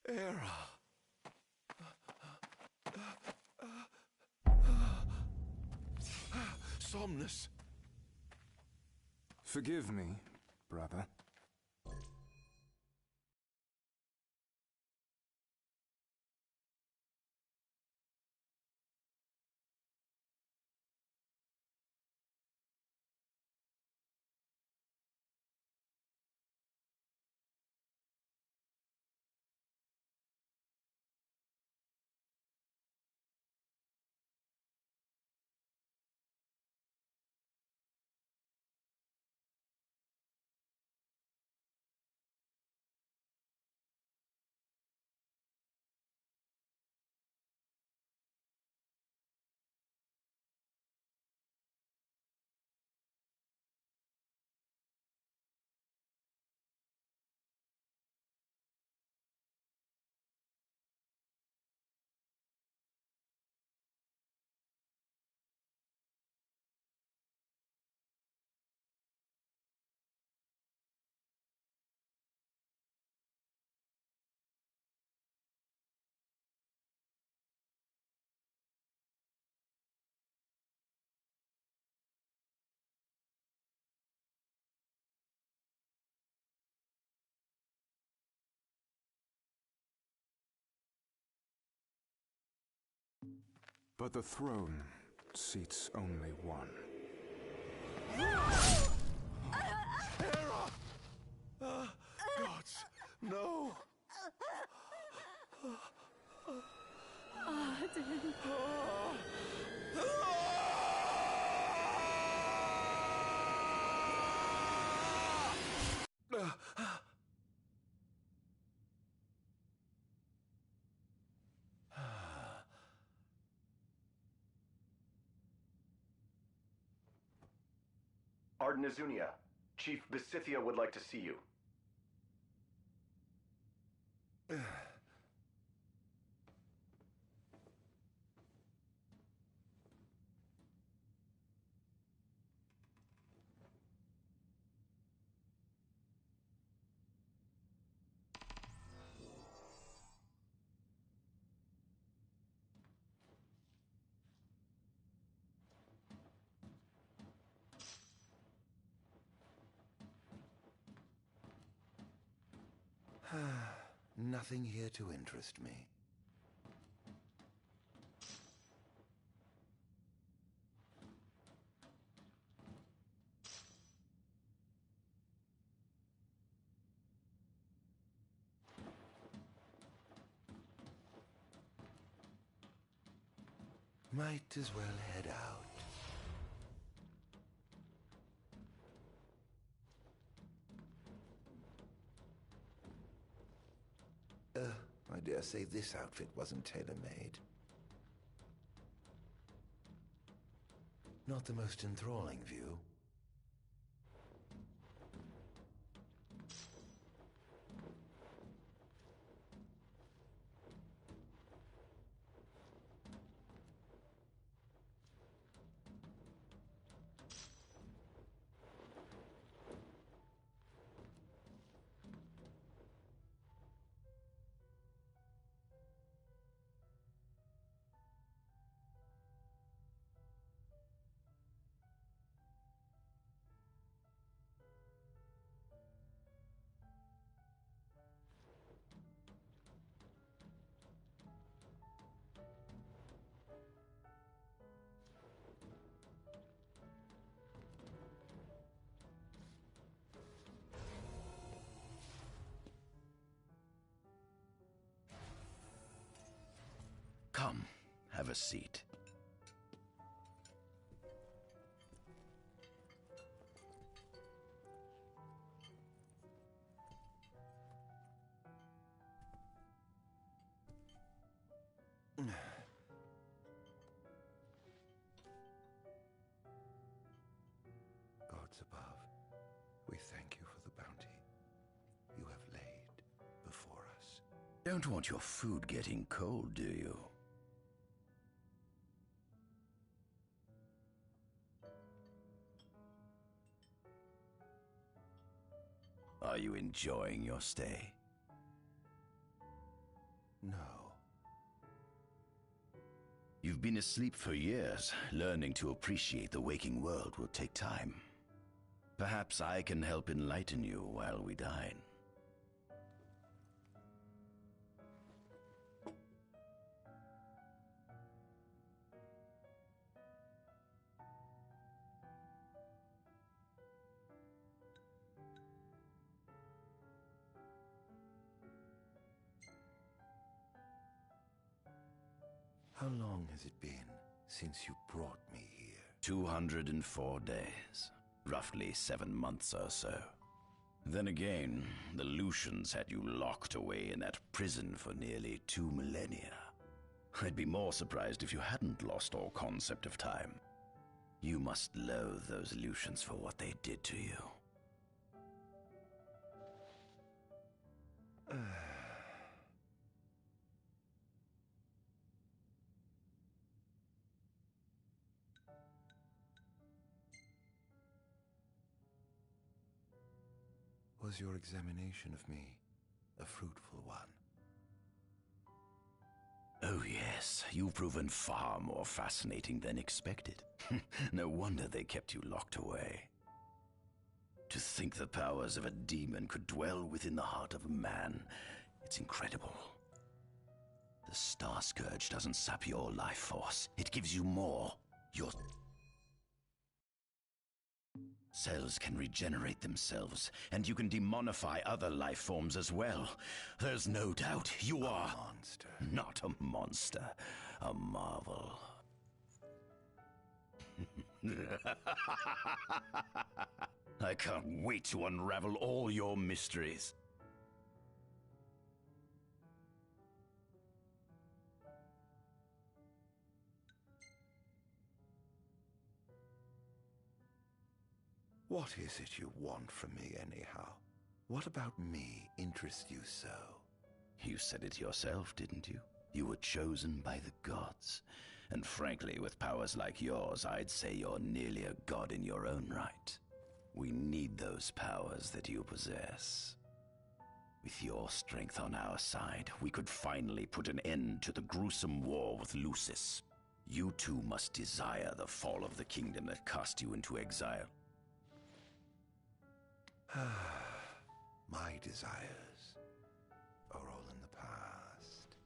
Era. Somnus. Forgive me, brother. But the throne seats only one. Era! Gods, no! Ardyn. Ardyn Azunia, Chief Besithia would like to see you. Nothing here to interest me. Might as well head out. I dare say this outfit wasn't tailor-made. Not the most enthralling view. Come, have a seat. Gods above, we thank you for the bounty you have laid before us. Don't want your food getting cold, do you? Are you enjoying your stay? No. You've been asleep for years. Learning to appreciate the waking world will take time. Perhaps I can help enlighten you while we dine. How long has it been since you brought me here? 204 days. Roughly 7 months or so. Then again, the Lucians had you locked away in that prison for nearly 2 millennia. I'd be more surprised if you hadn't lost all concept of time. You must loathe those Lucians for what they did to you. Was your examination of me a fruitful one? Oh yes, you've proven far more fascinating than expected. No wonder they kept you locked away. To think the powers of a demon could dwell within the heart of a man, it's incredible. The Star Scourge doesn't sap your life force, it gives you more. Your cells can regenerate themselves, and you can demonify other life forms as well. There's no doubt you are... A monster. Not a monster, a marvel. I can't wait to unravel all your mysteries. What is it you want from me, anyhow? What about me interests you so? You said it yourself, didn't you? You were chosen by the gods. And frankly, with powers like yours, I'd say you're nearly a god in your own right. We need those powers that you possess. With your strength on our side, we could finally put an end to the gruesome war with Lucis. You too must desire the fall of the kingdom that cast you into exile. My desires are all in the past.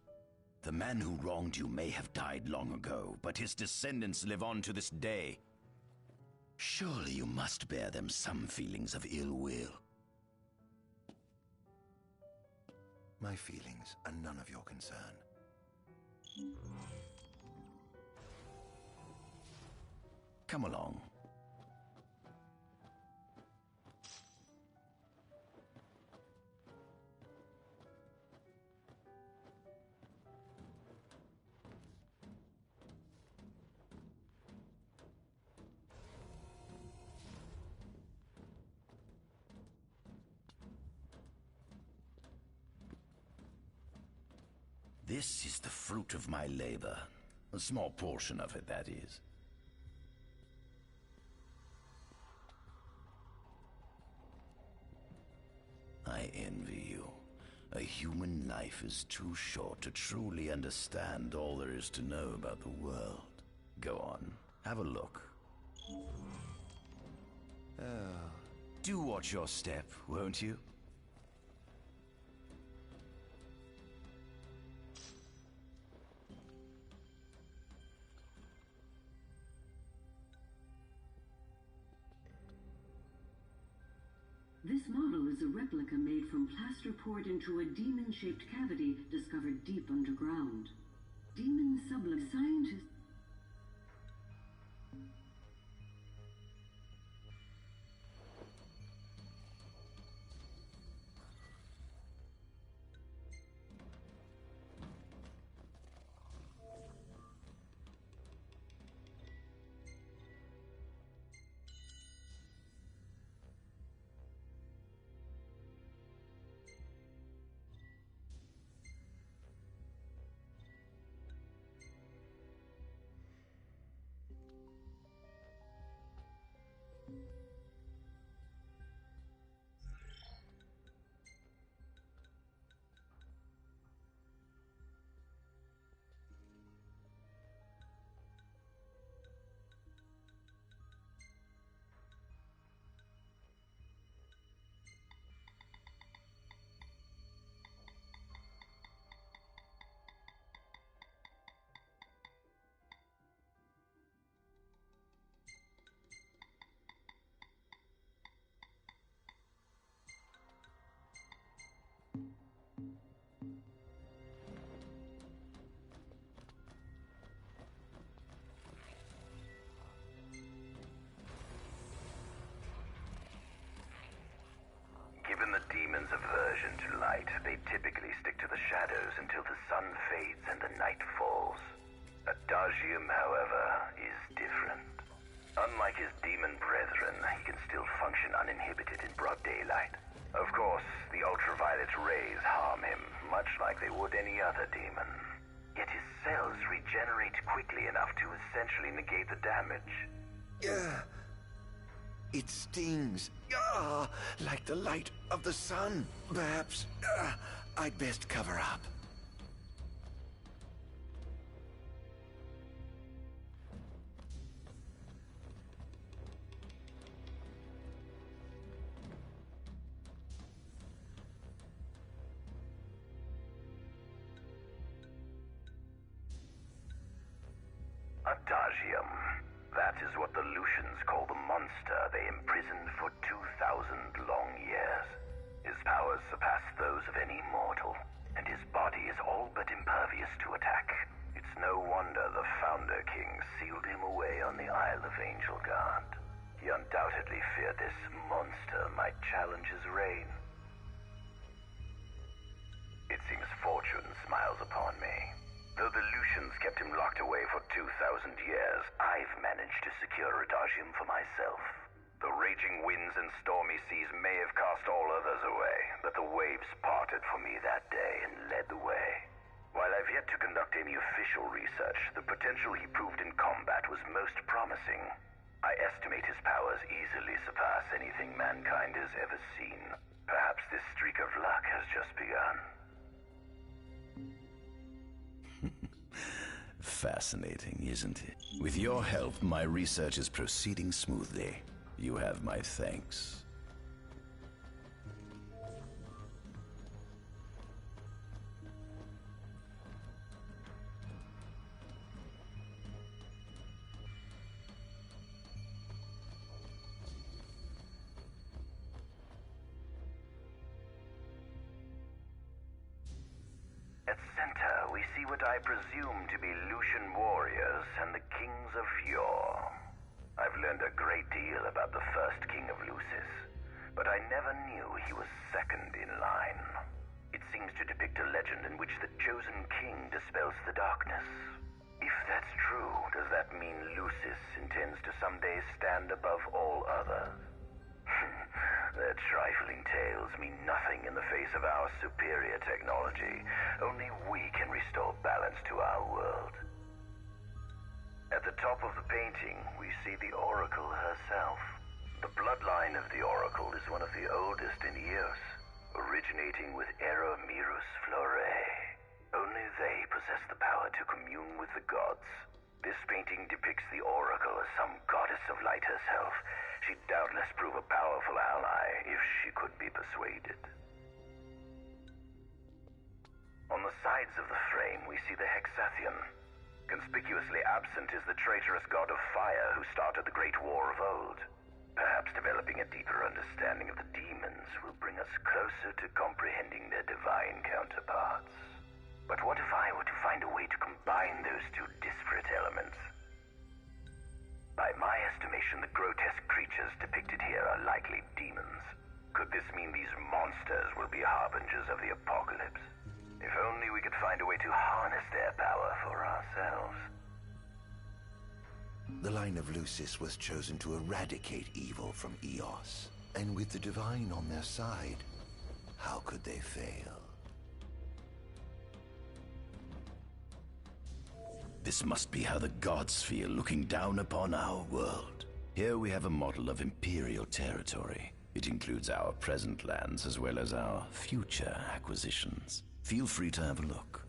The man who wronged you may have died long ago, but his descendants live on to this day. Surely you must bear them some feelings of ill will. My feelings are none of your concern. Come along. This is the fruit of my labor. A small portion of it, that is. I envy you. A human life is too short to truly understand all there is to know about the world. Go on, have a look. Do watch your step, won't you? This model is a replica made from plaster poured into a demon-shaped cavity discovered deep underground. Demon sublim scientists... aversion to light. They typically stick to the shadows until the sun fades and the night falls. Adagium, however, is different. Unlike his demon brethren, he can still function uninhibited in broad daylight. Of course, the ultraviolet rays harm him, much like they would any other demon. Yet his cells regenerate quickly enough to essentially negate the damage. Yeah. It stings. Like the light of the sun. Perhaps I'd best cover up. Adagium. That is what the Lucians call the monster they imprisoned for 2,000 long years. His powers surpass those of any mortal, and his body is all but impervious to attack. It's no wonder the Founder King sealed him away on the Isle of Angel Guard. He undoubtedly feared this monster might challenge his reign. It seems fortune smiles upon me. Though the Lucians kept him locked away for 2,000 years, I've managed to secure Adagium for myself. The raging winds and stormy seas may have cast all others away, but the waves parted for me that day and led the way. While I've yet to conduct any official research, the potential he proved in combat was most promising. I estimate his powers easily surpass anything mankind has ever seen. Perhaps this streak of luck has just begun. Fascinating, isn't it? With your help, my research is proceeding smoothly. You have my thanks. At center, we see what I presume to be Lucian warriors and the kings of yore. I've learned a great deal about the first king of Lucis, but I never knew he was second in line. It seems to depict a legend in which the chosen king dispels the darkness. If that's true, does that mean Lucis intends to someday stand above all others? Their trifling tales mean nothing in the face of our superior technology. Only we can restore balance to our world. At the top of the painting, we see the Oracle herself. The bloodline of the Oracle is one of the oldest in Eos, originating with Era Mirus Flore. Only they possess the power to commune with the gods. This painting depicts the Oracle as some goddess of light herself. She'd doubtless prove a powerful ally if she could be persuaded. On the sides of the frame, we see the Hexathion. Conspicuously absent is the traitorous god of fire who started the Great War of old. Perhaps developing a deeper understanding of the demons will bring us closer to comprehending their divine counterparts. But what if I were to find a way to combine those two disparate elements? By my estimation, the grotesque creatures depicted here are likely demons. Could this mean these monsters will be harbingers of the apocalypse? If only we could find a way to harness their power for ourselves. The line of Lucis was chosen to eradicate evil from Eos. And with the divine on their side, how could they fail? This must be how the gods feel looking down upon our world. Here we have a model of imperial territory. It includes our present lands as well as our future acquisitions. Feel free to have a look.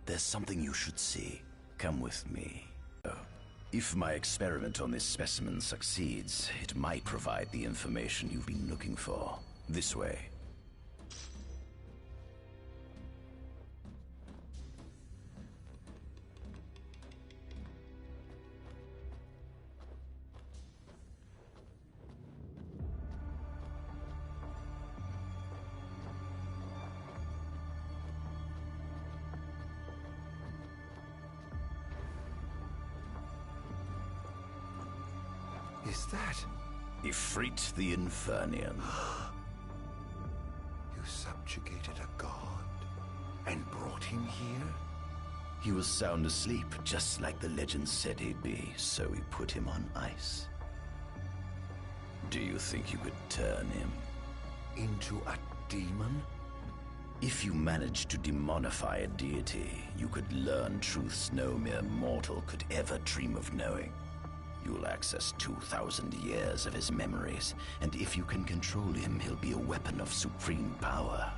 There's something you should see. Come with me. If my experiment on this specimen succeeds, it might provide the information you've been looking for. This way. Is that? Ifrit the Infernian. You subjugated a god and brought him here? He was sound asleep, just like the legend said he'd be, so we put him on ice. Do you think you could turn him Into a demon? If you managed to demonify a deity, you could learn truths no mere mortal could ever dream of knowing. You'll access 2,000 years of his memories, and if you can control him, he'll be a weapon of supreme power.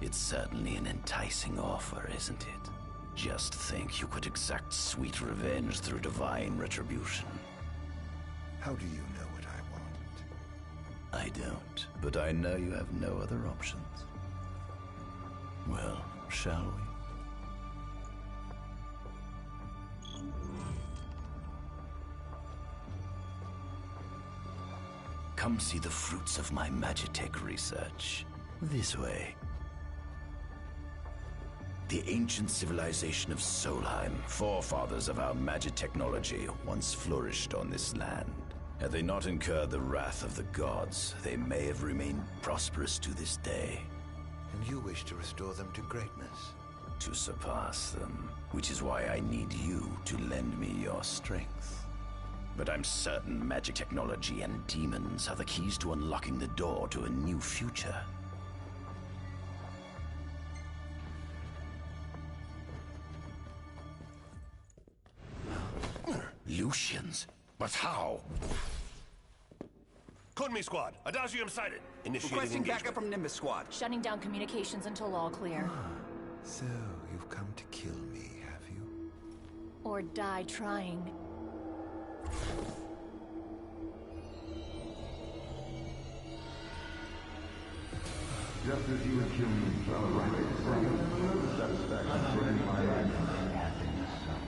It's certainly an enticing offer, isn't it? Just think you could exact sweet revenge through divine retribution. How do you know what I want? I don't, but I know you have no other options. Well, shall we? Come see the fruits of my magitech research. This way. The ancient civilization of Solheim, forefathers of our magitechnology, once flourished on this land. Had they not incurred the wrath of the gods, they may have remained prosperous to this day. And you wish to restore them to greatness? To surpass them, which is why I need you to lend me your strength. But I'm certain magic technology and demons are the keys to unlocking the door to a new future. Lucians? But how? Code me, squad. Adagium sighted. Initiating Requesting engagement. backup from Nimbus squad. Shutting down communications until all clear. So, you've come to kill me, have you? Or die trying. Just as you would kill me from a right second, satisfaction for any my life.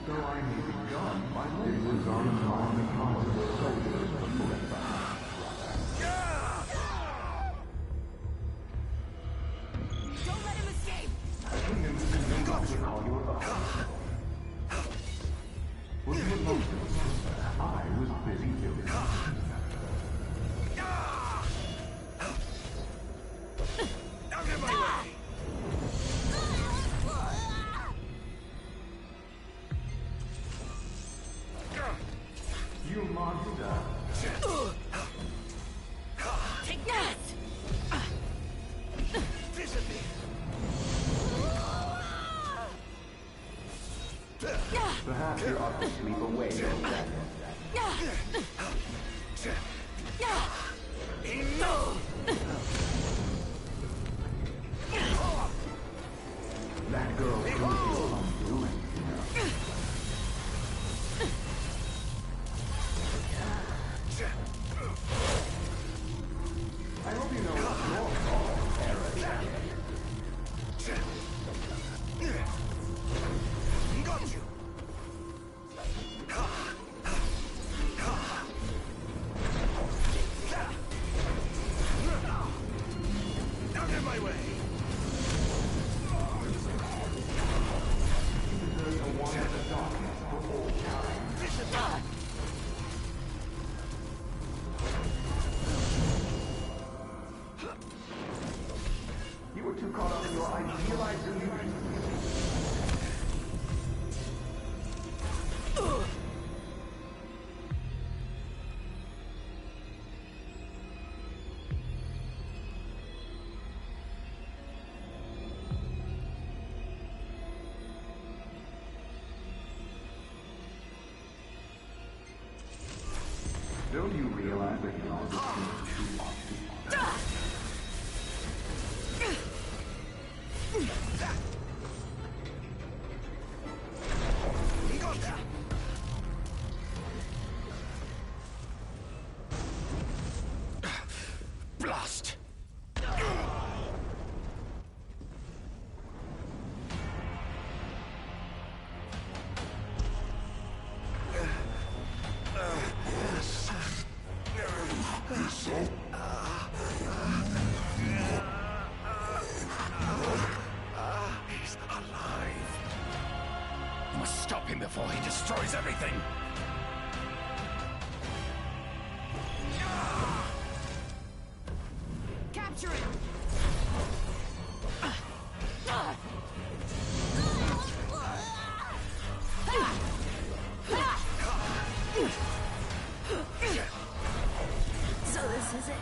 Though I may be gone, my life is on the constant soldiers before it. Don't let him escape! Was you alone? I was busy doing Out of my way! you monster. Take that! Disappear! Perhaps you ought to sleep away. That girl is your undoing. I hope you know it's your fault, Eric. Got you! Out of my way! You were too caught up in your idealized illusions. Don't you realize that you're all just too often? lost. He's alive. You must stop him before he destroys everything. Capture him! So this is it.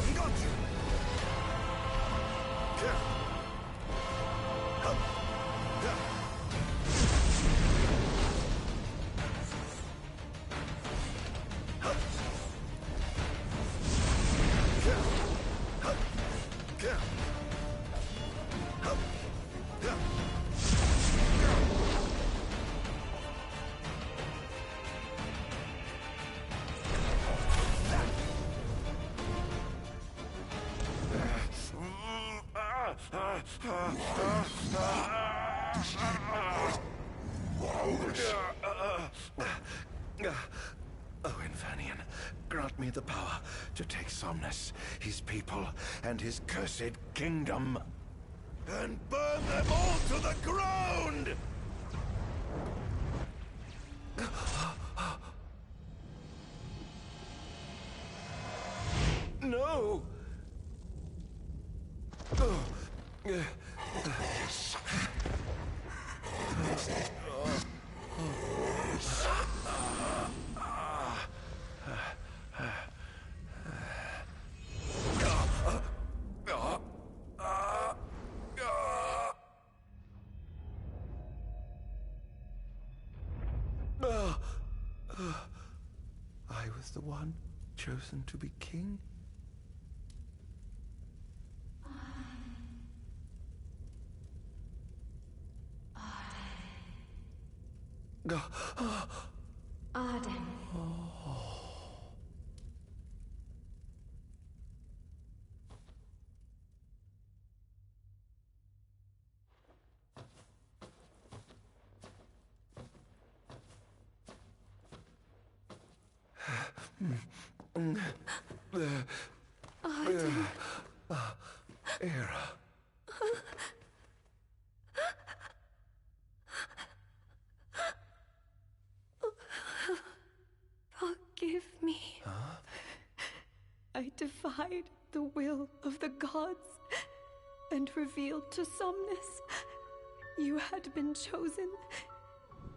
He got you. Oh, Infanian, grant me the power to take Somnus, his people, and his cursed kingdom, and burn them all to the ground! No! I was the one chosen to be king? Ardyn. Era. Forgive me. I defied the will of the gods and revealed to Somnus you had been chosen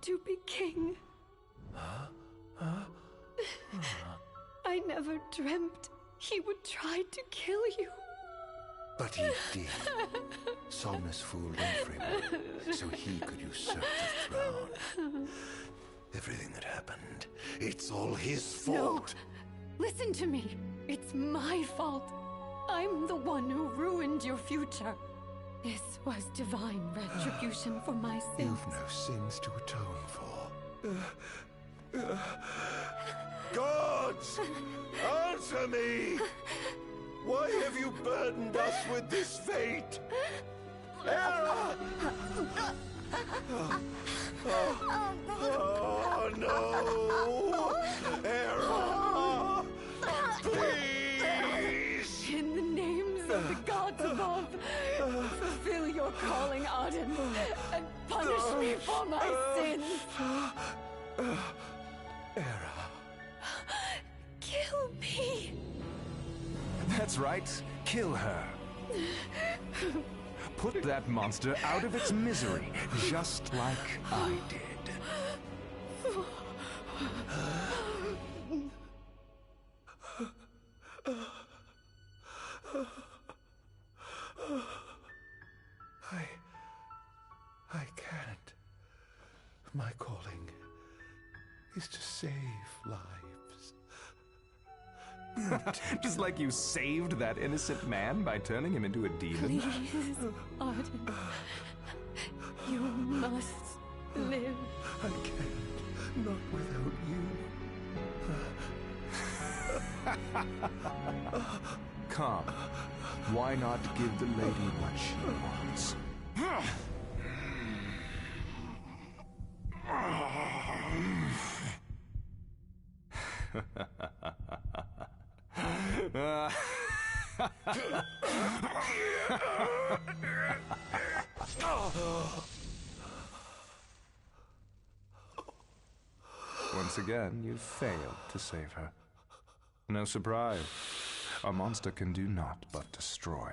to be king. I never dreamt he would try to kill you. But he did. Somnus fooled everyone, so he could usurp the throne. Everything that happened, it's all his fault. No! Listen to me. It's my fault. I'm the one who ruined your future. This was divine retribution for my sins. You've no sins to atone for. Gods! Answer me! Why have you burdened us with this fate? Era! Oh no! Era! Please! In the names of the gods above, fulfill your calling, Ardyn, and punish me for my sins. Era. Kill me. That's right. Kill her. Put that monster out of its misery, just like I did. I can't. My calling is to save lives. Just like you saved that innocent man by turning him into a demon. Please, Ardyn. You must live. I can't. Not without you. Come. Why not give the lady what she wants? Once again, you've failed to save her. No surprise. A monster can do naught but destroy.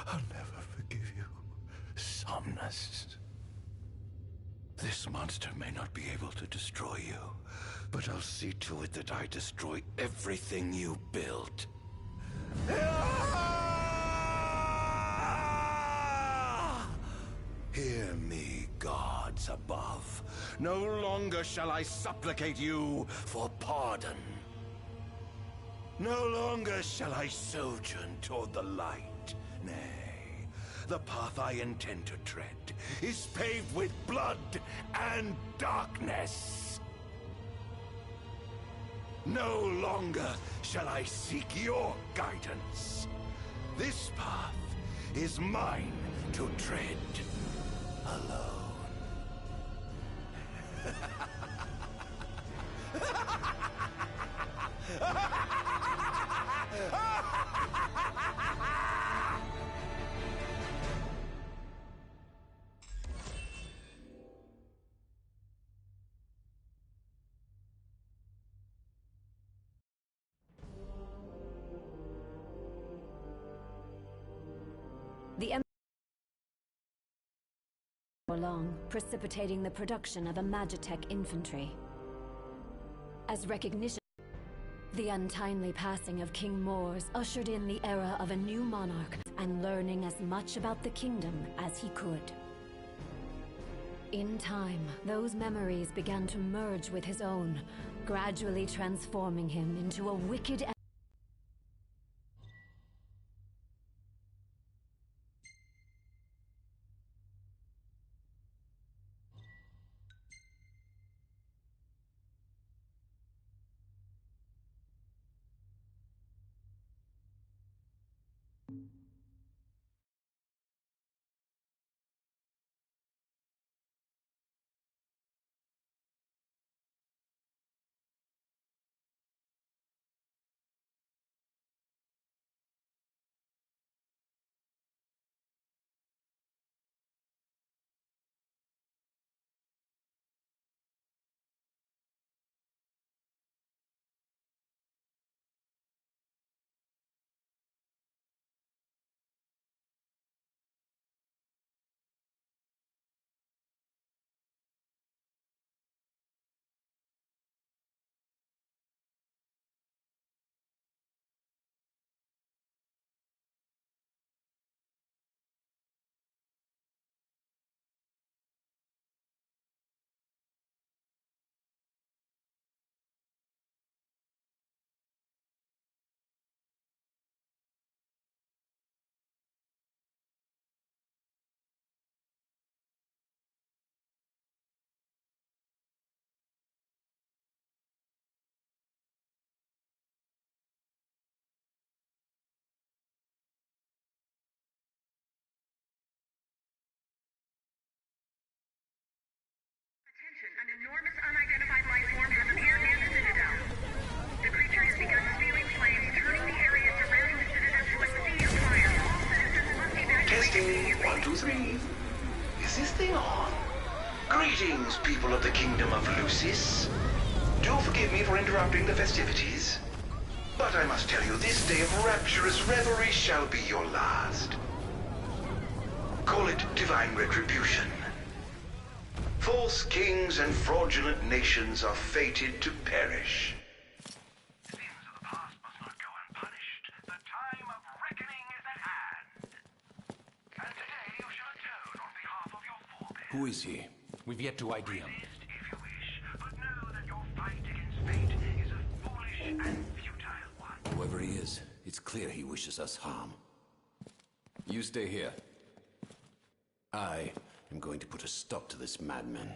I'll never forgive you, Somnus. This monster may not be able to destroy you, but I'll see to it that I destroy everything you built. Hear me, gods above. No longer shall I supplicate you for pardon. No longer shall I sojourn toward the light. Nay, the path I intend to tread is paved with blood and darkness. No longer shall I seek your guidance. This path is mine to tread alone. The long, precipitating the production of a Magitech infantry. As recognition, the untimely passing of King Mors ushered in the era of a new monarch and learning as much about the kingdom as he could. In time, those memories began to merge with his own, gradually transforming him into a wicked An enormous unidentified life form has appeared near the Citadel. The creature has begun spewing flames, turning the area surrounding the Citadel to a sea of fire. All citizens must evacuate. Testing 1, 2, 3. Is this thing on? Greetings, people of the Kingdom of Lucis. Do forgive me for interrupting the festivities, but I must tell you, this day of rapturous revelry shall be your last. Call it divine retribution. False kings and fraudulent nations are fated to perish. Sins of the past must not go unpunished. The time of reckoning is at hand. And today you shall atone on behalf of your forebears. Who is he? We've yet to ID him. Resist if you wish, but know that your fight against fate is a foolish and futile one. Whoever he is, it's clear he wishes us harm. You stay here. I am going to put a stop to this madman.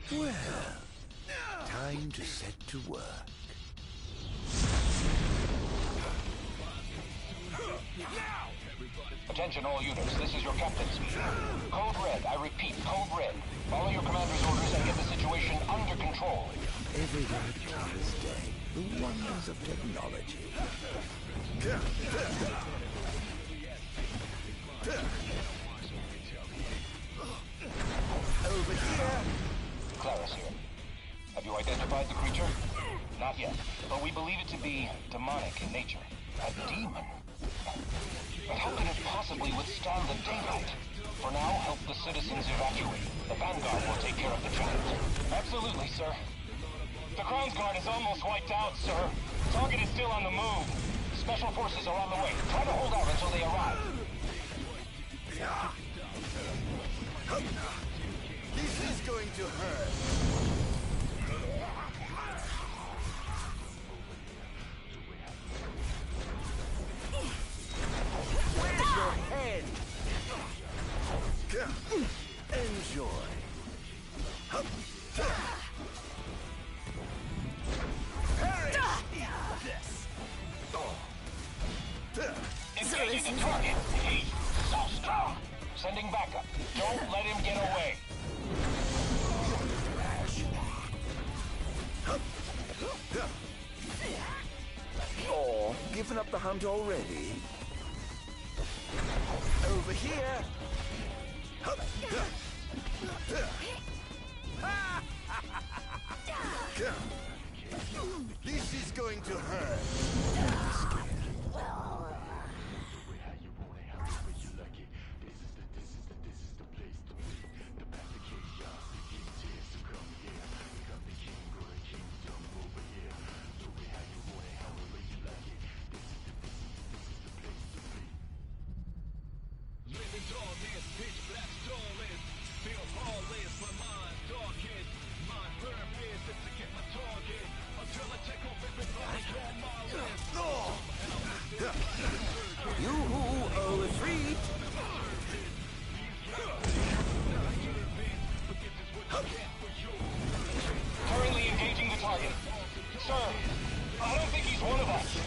Well, time to set to work. Attention all units, this is your captain speaking. Code Red, I repeat, Code Red. Follow your commander's orders and get the situation under control. Every word clear as day. The wonders of technology. Over here. Claris here. Have you identified the creature? Not yet, but we believe it to be demonic in nature. A demon. But how could it possibly withstand the daylight? For now, help the citizens evacuate. The Vanguard will take care of the giant. Absolutely, sir. The Crown's Guard is almost wiped out, sir. Target is still on the move. Special forces are on the way. Try to hold out until they arrive. This is going to hurt. Where's your head? Enjoy. Engaging the target. He's so strong. Sending backup. Don't let him get away. Oh, giving up the hunt already? Over here. This is going to hurt. Currently engaging the target. Sir, I don't think he's one of us.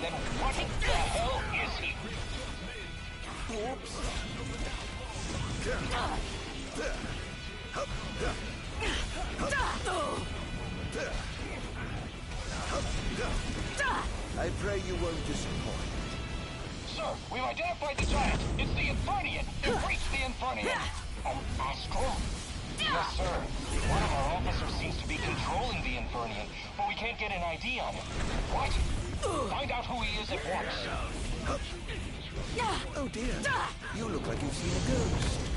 Then what the hell is he? I pray you won't disappoint. Sir, we've identified the giant. It's the Infernian. It reached the Infernian. An astral? Yes, sir. One of our officers seems to be controlling the Infernian, but we can't get an ID on him. What? Find out who he is at once. Oh dear. You look like you've seen a ghost.